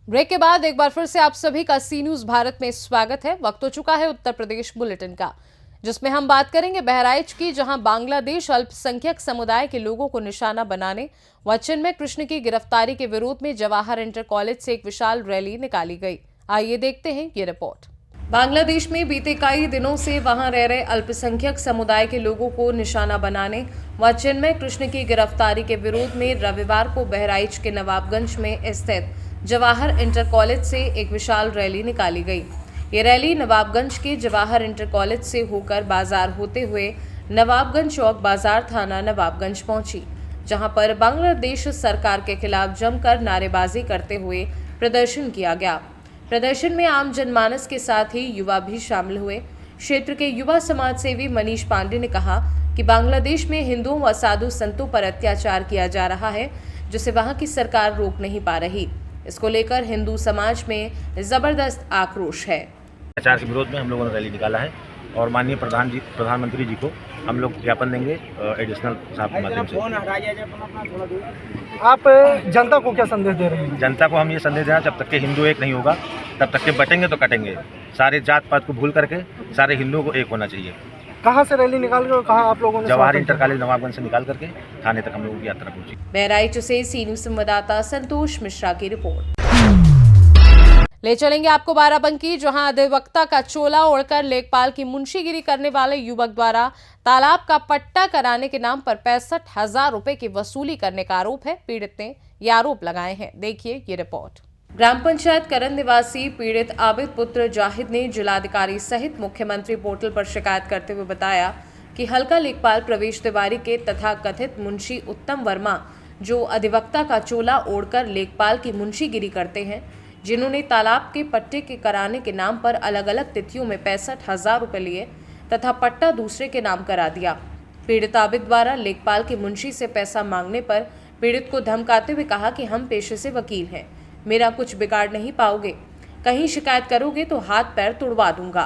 Break के बाद एक बार फिर से आप सभी का सी न्यूज भारत में स्वागत है। वक्त हो चुका है उत्तर प्रदेश बुलेटिन का, जिसमें हम बात करेंगे बहराइच की, जहां बांग्लादेश अल्पसंख्यक समुदाय के लोगों को निशाना बनाने व चिन्मय कृष्ण की गिरफ्तारी के विरोध में जवाहर इंटर कॉलेज से एक विशाल रैली निकाली गई। आइए देखते हैं ये रिपोर्ट। बांग्लादेश में बीते कई दिनों से वहां रह रहे अल्पसंख्यक समुदाय के लोगों को निशाना बनाने व चिन्मय कृष्ण की गिरफ्तारी के विरोध में रविवार को बहराइच के नवाबगंज में स्थित जवाहर इंटर कॉलेज से एक विशाल रैली निकाली गई। ये रैली नवाबगंज के जवाहर इंटर कॉलेज से होकर बाजार होते हुए नवाबगंज चौक बाजार थाना नवाबगंज पहुंची, जहां पर बांग्लादेश सरकार के खिलाफ जमकर नारेबाजी करते हुए प्रदर्शन किया गया। प्रदर्शन में आम जनमानस के साथ ही युवा भी शामिल हुए। क्षेत्र के युवा समाज सेवी मनीष पांडे ने कहा कि बांग्लादेश में हिंदुओं व साधु संतों पर अत्याचार किया जा रहा है, जिसे वहां की सरकार रोक नहीं पा रही। इसको लेकर हिंदू समाज में जबरदस्त आक्रोश है। अत्याचार के विरोध में हम लोगों ने रैली निकाला है और माननीय प्रधानमंत्री जी को हम लोग ज्ञापन देंगे एडिशनल साहब के माध्यम से। आप जनता को क्या संदेश दे रहे हैं? जनता को हम ये संदेश दे रहे हैं, जब तक के हिंदू एक नहीं होगा तब तक के बटेंगे तो कटेंगे। सारे जात पात को भूल करके सारे हिंदुओं को एक होना चाहिए। कहाँ से रैली निकाल कर कहाँ आप लोगों ने? जवाहर इंटर कॉलेज नवाबगंज से निकाल करके थाने तक हम लोगों की यात्रा पहुंची। बहराइच से सी न्यूज संवाददाता संतोष मिश्रा की रिपोर्ट। ले चलेंगे आपको बाराबंकी, जहां अधिवक्ता का चोला ओढ़कर लेखपाल की मुंशीगिरी करने वाले युवक द्वारा तालाब का पट्टा कराने के नाम पर 65,000 रुपए की वसूली करने का आरोप है। पीड़ित ने ये आरोप लगाए हैं। देखिए ये रिपोर्ट। ग्राम पंचायत करन निवासी पीड़ित आबिद पुत्र जाहिद ने जिलाधिकारी सहित मुख्यमंत्री पोर्टल पर शिकायत करते हुए बताया कि हल्का लेखपाल प्रवेश तिवारी के तथा कथित मुंशी उत्तम वर्मा, जो अधिवक्ता का चोला ओढ़कर लेखपाल की मुंशीगिरी करते हैं, जिन्होंने तालाब के पट्टे के कराने के नाम पर अलग अलग तिथियों में 65,000 रुपए लिए तथा पट्टा दूसरे के नाम करा दिया। पीड़ित आबिद द्वारा लेखपाल के मुंशी से पैसा मांगने पर पीड़ित को धमकाते हुए कहा कि हम पेशे से वकील हैं, मेरा कुछ बिगाड़ नहीं पाओगे, कहीं शिकायत करोगे तो हाथ पैर तुड़वा दूंगा।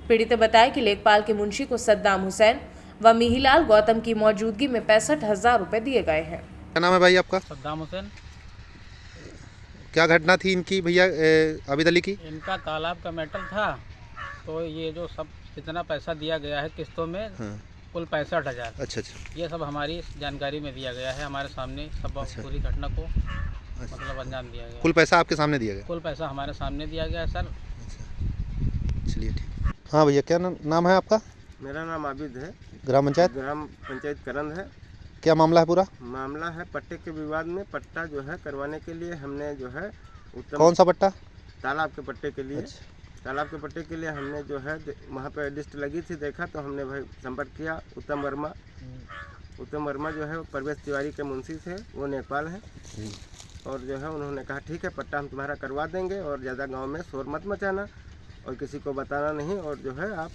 पीड़ित ने बताया कि लेखपाल के मुंशी को सद्दाम हुसैन व मिहिलाल गौतम की मौजूदगी में 65,000 रुपए दिए गए हैं। क्या नाम है भाई आपका? सद्दाम हुसैन। क्या घटना थी इनकी भैया आबिद अली की? इनका तालाब का मैटर था, तो ये जो सब जितना पैसा दिया गया है किस्तों में, हाँ। कुल 65,000। अच्छा। ये सब हमारी जानकारी में दिया गया है, हमारे सामने सब पूरी घटना को मतलब अंजाम दिया गया। कुल पैसा आपके सामने दिया गया? कुल पैसा हमारे सामने दिया गया है सर। चलिए ठीक। हाँ भैया, क्या नाम है आपका? मेरा नाम आबिद है। ग्राम पंचायत करंद है। क्या मामला है पूरा? मामला है पट्टे के विवाद में। पट्टा जो है करवाने के लिए हमने जो है कौन सा पट्टा? तालाब के पट्टे के लिए। अच्छा। तालाब के पट्टे के लिए हमने जो है वहाँ पे लिस्ट लगी थी, देखा तो हमने भाई संपर्क किया। उत्तम वर्मा जो है प्रवेश तिवारी के मुंशी थे, वो नेपाल है, और जो है उन्होंने कहा ठीक है पट्टा हम तुम्हारा करवा देंगे और ज़्यादा गाँव में शोर मत मचाना और किसी को बताना नहीं, और जो है आप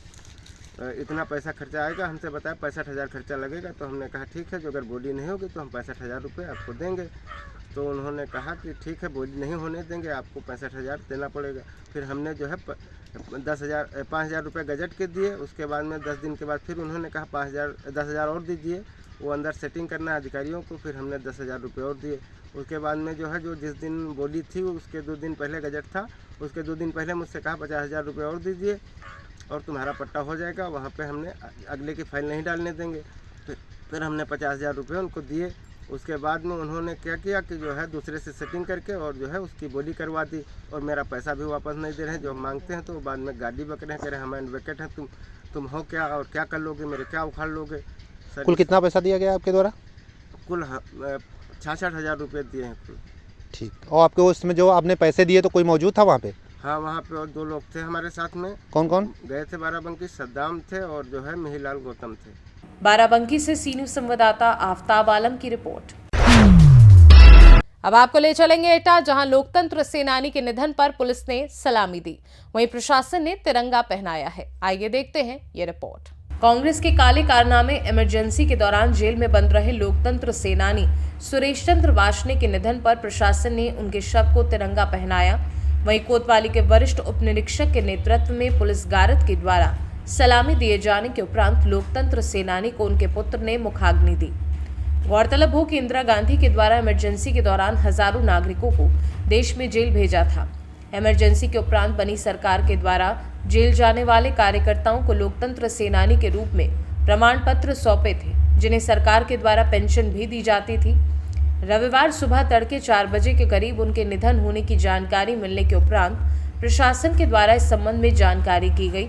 इतना पैसा खर्चा आएगा। हमसे बताया 65,000 खर्चा लगेगा, तो हमने कहा ठीक है, जो अगर बोली नहीं होगी तो हम 65,000 रुपये आपको देंगे। तो उन्होंने कहा कि ठीक है, बोली नहीं होने देंगे, आपको 65,000 देना पड़ेगा। फिर हमने जो है 5,000 रुपये गजट के दिए। उसके बाद में 10 दिन के बाद फिर उन्होंने कहा 10,000 और दीजिए, वो अंदर सेटिंग करना है अधिकारियों को। फिर हमने 10,000 रुपये और दिए। उसके बाद में जो है जो जिस दिन बोली थी उसके 2 दिन पहले गजट था, उसके 2 दिन पहले मुझसे कहा 50,000 रुपये और दीजिए और तुम्हारा पट्टा हो जाएगा। वहाँ पे हमने अगले की फाइल नहीं डालने देंगे। फिर हमने 50,000 रुपये उनको दिए। उसके बाद में उन्होंने क्या किया कि जो है दूसरे से सेटिंग करके और जो है उसकी बोली करवा दी और मेरा पैसा भी वापस नहीं दे रहे हैं। जो हम मांगते हैं तो बाद में गाड़ी बक रहे हैं, कह रहे हैं हम एडवोकेट हैं, तुम हो क्या और क्या कर लोगे, मेरे क्या उखाड़ लोगे। कुल कितना पैसा दिया गया आपके द्वारा? कुल 66,000 रुपये दिए हैं कुल। ठीक। और आपके उसमें जो आपने पैसे दिए तो कोई मौजूद था वहाँ पे? हाँ, वहाँ पे और 2 लोग थे हमारे साथ में। कौन कौन गए थे? बाराबंकी सद्दाम थे और जो है मिहिलाल गौतम थे। बाराबंकी से सी न्यूज संवाददाता आफ्ताब आलम की रिपोर्ट। अब आपको ले चलेंगे एटा, जहां लोकतंत्र सेनानी के निधन पर पुलिस ने सलामी दी, वहीं प्रशासन ने तिरंगा पहनाया है। आइए देखते हैं ये रिपोर्ट। कांग्रेस के काले कारनामे इमरजेंसी के दौरान जेल में बंद रहे लोकतंत्र सेनानी सुरेश चंद्र वार्ष्णेय के निधन पर प्रशासन ने उनके शव को तिरंगा पहनाया। वहीं कोतवाली के वरिष्ठ उप निरीक्षक के नेतृत्व में पुलिस गारद के द्वारा सलामी दिए जाने के उपरांत लोकतंत्र सेनानी को उनके पुत्र ने मुखाग्नि दी। गौरतलब हो कि इंदिरा गांधी के द्वारा इमरजेंसी के दौरान हजारों नागरिकों को देश में जेल भेजा था। इमरजेंसी के उपरांत बनी सरकार के द्वारा जेल जाने वाले कार्यकर्ताओं को लोकतंत्र सेनानी के रूप में प्रमाण पत्र सौंपे थे, जिन्हें सरकार के द्वारा पेंशन भी दी जाती थी। रविवार सुबह तड़के 4 बजे के करीब उनके निधन होने की जानकारी मिलने के उपरांत प्रशासन के द्वारा इस संबंध में जानकारी की गई।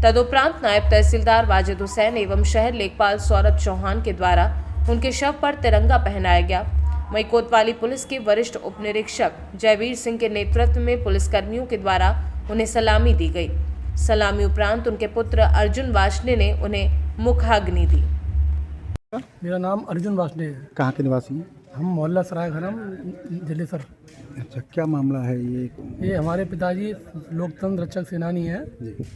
तदुपरांत नायब तहसीलदार वाजिद हुसैन एवं शहर लेखपाल सौरभ चौहान के द्वारा उनके शव पर तिरंगा पहनाया गया। वहीं कोतवाली पुलिस के वरिष्ठ उप निरीक्षक जयवीर सिंह के नेतृत्व में पुलिसकर्मियों के द्वारा उन्हें सलामी दी गई। सलामी उपरांत उनके पुत्र अर्जुन वार्ष्णेय ने उन्हें मुखाग्नि दी। मेरा नाम अर्जुन वार्ष्णेय है। कहाँ के निवासी हैं? हम मोहल्ला सराय घरम जलेसर। अच्छा, क्या मामला है ये? हमारे पिताजी लोकतंत्र रक्षक सेनानी हैं,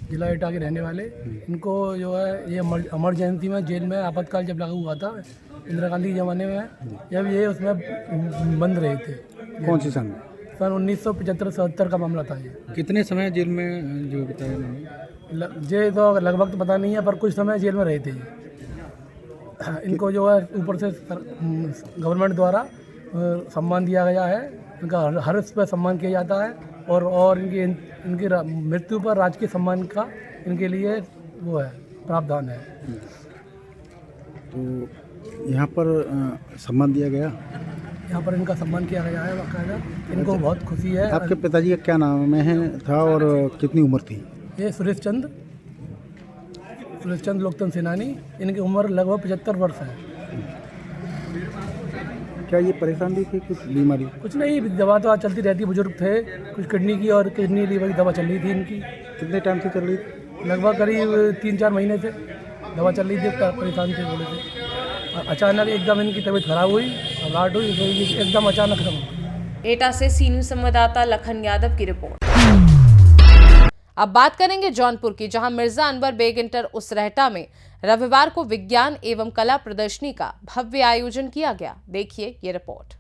जिला एटा के रहने वाले। इनको जो है ये इमरजेंसी में जेल में आपातकाल जब लगा हुआ था इंदिरा गांधी के ज़माने में, जब ये उसमें बंद रहे थे। कौन सी सन? सन 1975-77 का मामला था ये। कितने समय जेल में जो बताया उन्होंने? ये तो लगभग तो पता नहीं है, पर कुछ समय जेल में रहे थे। इनको जो है ऊपर से गवर्नमेंट द्वारा सम्मान दिया गया है। इनका हर उस पर सम्मान किया जाता है और इनकी मृत्यु पर राजकीय सम्मान का इनके लिए वो है प्रावधान है। तो यहाँ पर सम्मान दिया गया? यहाँ पर इनका सम्मान किया गया है बाकायदा। इनको बहुत खुशी है। आपके पिताजी का क्या नाम है था और कितनी उम्र थी? ये सुरेश चंद लोकतंत्र सेनानी। इनकी उम्र लगभग 75 वर्ष है। क्या ये परेशान भी थी कुछ बीमारी? कुछ नहीं, दवा तो चलती रहती। बुजुर्ग थे, कुछ किडनी की और किडनी लीवर की दवा चल रही थी इनकी। कितने टाइम से चल रही थी? लगभग करीब 3-4 महीने से दवा चल रही थी। परेशान थे थोड़े से। अचानक एकदम इनकी तबीयत खराब हुई, घबराहट हुई, एकदम अचानक खत्म हुई। एटा से सी न्यूज संवाददाता लखन यादव की रिपोर्ट। अब बात करेंगे जौनपुर की, जहां मिर्जा अनवर बेग इंटर उसरहटा में रविवार को विज्ञान एवं कला प्रदर्शनी का भव्य आयोजन किया गया। देखिए ये रिपोर्ट।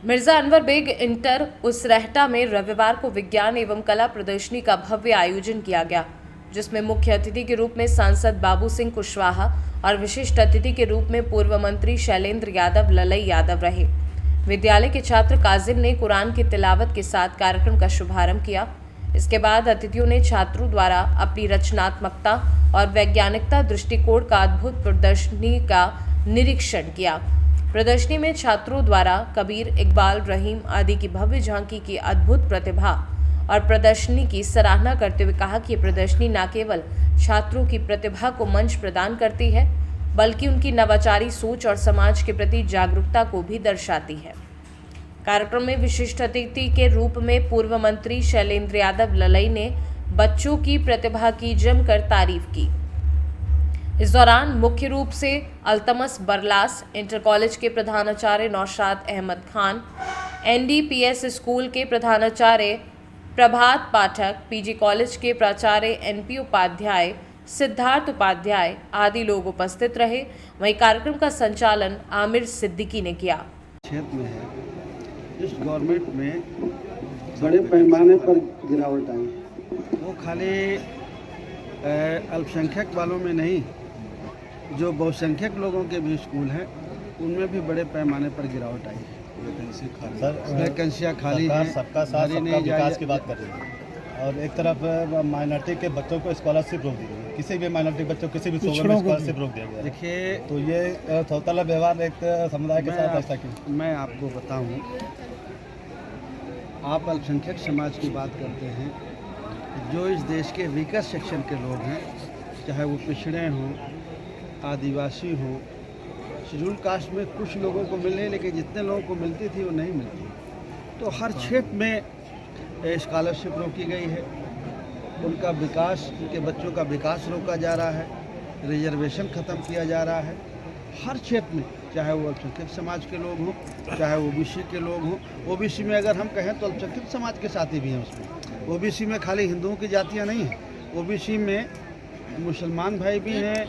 मिर्जा अनवर बेग इंटर उसरहटा में रविवार को विज्ञान एवं कला प्रदर्शनी का भव्य आयोजन किया गया, जिसमें मुख्य अतिथि के रूप में सांसद बाबू सिंह कुशवाहा और विशिष्ट अतिथि के रूप में पूर्व मंत्री शैलेंद्र यादव ललई यादव रहे। विद्यालय के छात्र काजिम ने कुरान की तिलावत के साथ कार्यक्रम का शुभारंभ किया। इसके बाद अतिथियों ने छात्रों द्वारा अपनी रचनात्मकता और वैज्ञानिकता दृष्टिकोण का अद्भुत प्रदर्शनी का निरीक्षण किया। प्रदर्शनी में छात्रों द्वारा कबीर, इकबाल, रहीम आदि की भव्य झांकी की अद्भुत प्रतिभा और प्रदर्शनी की सराहना करते हुए कहा कि ये प्रदर्शनी न केवल छात्रों की प्रतिभा को मंच प्रदान करती है, बल्कि उनकी नवाचारी सोच और समाज के प्रति जागरूकता को भी दर्शाती है। कार्यक्रम में विशिष्ट अतिथि के रूप में पूर्व मंत्री शैलेंद्र यादव ललई ने बच्चों की प्रतिभा की जमकर तारीफ की। इस दौरान मुख्य रूप से अल्तमस बरलास इंटर कॉलेज के प्रधानाचार्य नौशाद अहमद खान, NDPS स्कूल के प्रधानाचार्य प्रभात पाठक, PG कॉलेज के प्राचार्य NP उपाध्याय, सिद्धार्थ उपाध्याय आदि लोग उपस्थित रहे। वहीं कार्यक्रम का संचालन आमिर सिद्दीकी ने किया। क्षेत्र में है, इस गवर्नमेंट में बड़े पैमाने पर गिरावट आई। वो खाली अल्पसंख्यक वालों में नहीं, जो बहुसंख्यक लोगों के भी स्कूल हैं उनमें भी बड़े पैमाने पर गिरावट आई है। वैकेंसियाँ खाली हैं, सबका साथ सबका विकास की बात कर रही है। और एक तरफ माइनॉरिटी के बच्चों को स्कॉलरशिप रोक दी गई, किसी भी माइनॉरिटी बच्चों किसी भी शोबे में स्कॉलरशिप रोक दिया गया। देखिए, तो ये थोतला व्यवहार एक समुदाय के साथ ऐसा क्यों? मैं आपको बताऊं, आप अल्पसंख्यक समाज की बात करते हैं, जो इस देश के वीकर सेक्शन के लोग हैं, चाहे वो पिछड़े हों, आदिवासी हों, शेड्यूल कास्ट में कुछ लोगों को मिले, लेकिन जितने लोगों को मिलती थी वो नहीं मिलती। तो हर क्षेत्र में स्कॉलरशिप रोकी गई है, उनका विकास, उनके बच्चों का विकास रोका जा रहा है, रिजर्वेशन ख़त्म किया जा रहा है हर क्षेत्र में, चाहे वो अल्पसंख्यक समाज के लोग हों, चाहे OBC के लोग हों। OBC में अगर हम कहें तो अल्पसंख्यक समाज के साथी भी हैं उसमें। OBC में खाली हिंदुओं की जातियाँ नहीं हैं, OBC में मुसलमान भाई भी हैं,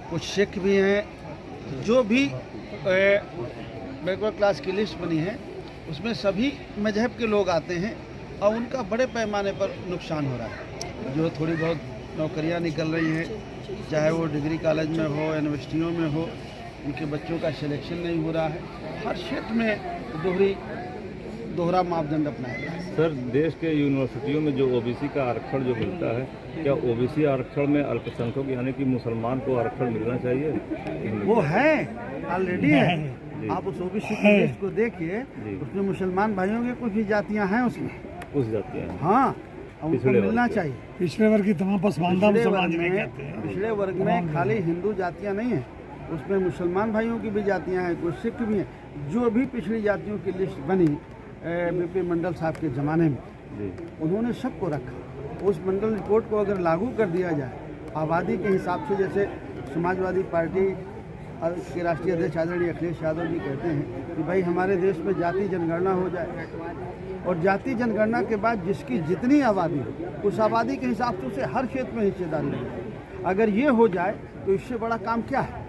कुछ सिख भी हैं। जो भी बैकवर्ड क्लास की लिस्ट बनी है उसमें सभी मजहब के लोग आते हैं और उनका बड़े पैमाने पर नुकसान हो रहा है। जो थोड़ी बहुत नौकरियां निकल रही हैं, चाहे वो डिग्री कॉलेज में हो, यूनिवर्सिटियों में हो, उनके बच्चों का सिलेक्शन नहीं हो रहा है। हर क्षेत्र में दोहरा मापदंड अपनाया गया है। सर, देश के यूनिवर्सिटियों में जो ओबीसी का आरक्षण जो मिलता है, क्या ओबीसी आरक्षण में अल्पसंख्यक यानी कि मुसलमान को आरक्षण मिलना चाहिए? वो है, ऑलरेडी है। आप उस ओबीसी की लिस्ट को देखिए, उसमें मुसलमान भाइयों की कुछ भी जातियां हैं, उसमें कुछ जातियां हैं। हाँ, उनको मिलना चाहिए। पिछड़े वर्ग की तमाम पसमानदा समाज में कहते हैं। पिछड़े वर्ग में खाली हिंदू जातियां नहीं हैं, उसमें मुसलमान भाइयों की भी जातियां हैं, कुछ सिख भी हैं। जो भी पिछड़ी जातियों की लिस्ट बनी बीपी मंडल साहब के ज़माने में, उन्होंने सबको रखा। उस मंडल रिपोर्ट को अगर लागू कर दिया जाए आबादी के हिसाब से, जैसे समाजवादी पार्टी के राष्ट्रीय अध्यक्ष आदरणीय अखिलेश यादव जी कहते हैं कि भाई हमारे देश में जाति जनगणना हो जाए, और जाति जनगणना के बाद जिसकी जितनी आबादी हो उस आबादी के हिसाब से उसे हर क्षेत्र में हिस्सेदारी मिले। अगर ये हो जाए तो इससे बड़ा काम क्या है?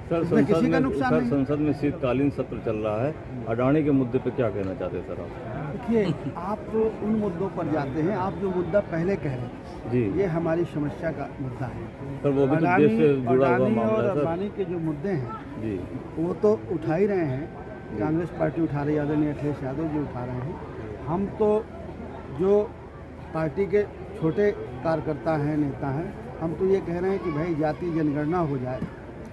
सर, किसी का नुकसान नहीं। संसद में शीतकालीन सत्र चल रहा है, अडानी के मुद्दे पे क्या कहना चाहते हैं सर आप? देखिए, आप तो उन मुद्दों पर जाते हैं, आप जो मुद्दा पहले कह रहे हैं जी, ये हमारी समस्या का मुद्दा है। सर, वो भी तो देश से जुड़ा हुआ अडानी मामला और है सर। अंबानी के जो मुद्दे हैं जी, वो तो उठा ही रहे हैं, कांग्रेस पार्टी उठा रही है, आदरणीय अखिलेश यादव जी उठा रहे हैं। हम तो जो पार्टी के छोटे कार्यकर्ता हैं, नेता हैं, हम तो ये कह रहे हैं कि भाई जाति जनगणना हो जाए,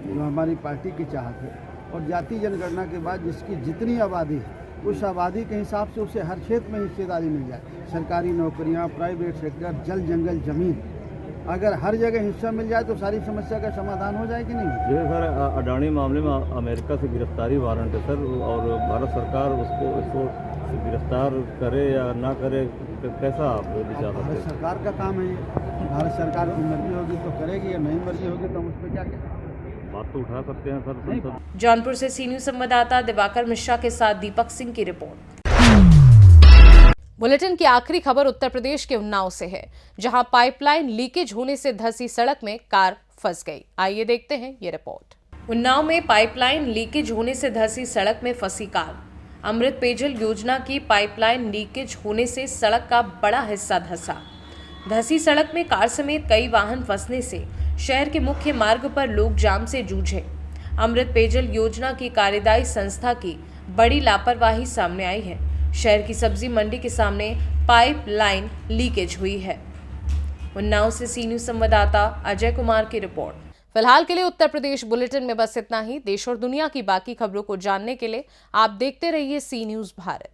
जो हमारी पार्टी की चाहत है, और जाति जनगणना के बाद जिसकी जितनी आबादी है उस आबादी के हिसाब से उसे हर क्षेत्र में हिस्सेदारी मिल जाए। सरकारी नौकरियां, प्राइवेट सेक्टर, जल जंगल जमीन, अगर हर जगह हिस्सा मिल जाए तो सारी समस्या का समाधान हो जाए कि नहीं? जैसे सर अडानी मामले में अमेरिका से गिरफ्तारी वारंट है सर, और भारत सरकार इसको गिरफ्तार करे या ना करे, कैसा आप विचार भारत करते हैं? सरकार का काम है ये। भारत सरकार की मर्जी होगी तो करेगी, या नहीं मर्जी होगी तो हम उस पर क्या कहें? बात तो उठा सकते हैं सर संसद। जौनपुर से सी न्यूज संवाददाता दिवाकर मिश्रा के साथ दीपक सिंह की रिपोर्ट। बुलेटिन की आखिरी खबर उत्तर प्रदेश के उन्नाव से है, जहां पाइपलाइन लीकेज होने से धंसी सड़क में कार फंस गई। आइए देखते हैं ये रिपोर्ट। उन्नाव में पाइपलाइन लीकेज होने से धंसी सड़क में फंसी कार। अमृत पेयजल योजना की पाइपलाइन लीकेज होने से सड़क का बड़ा हिस्सा धंसी सड़क में कार समेत कई वाहन फंसने से शहर के मुख्य मार्ग पर लोग जाम से जूझे। अमृत पेयजल योजना की कार्यदायी संस्था की बड़ी लापरवाही सामने आई है। शहर की सब्जी मंडी के सामने पाइप लाइन लीकेज हुई है। उन्नाव से सी न्यूज संवाददाता अजय कुमार की रिपोर्ट। फिलहाल के लिए उत्तर प्रदेश बुलेटिन में बस इतना ही। देश और दुनिया की बाकी खबरों को जानने के लिए आप देखते रहिए सी न्यूज भारत।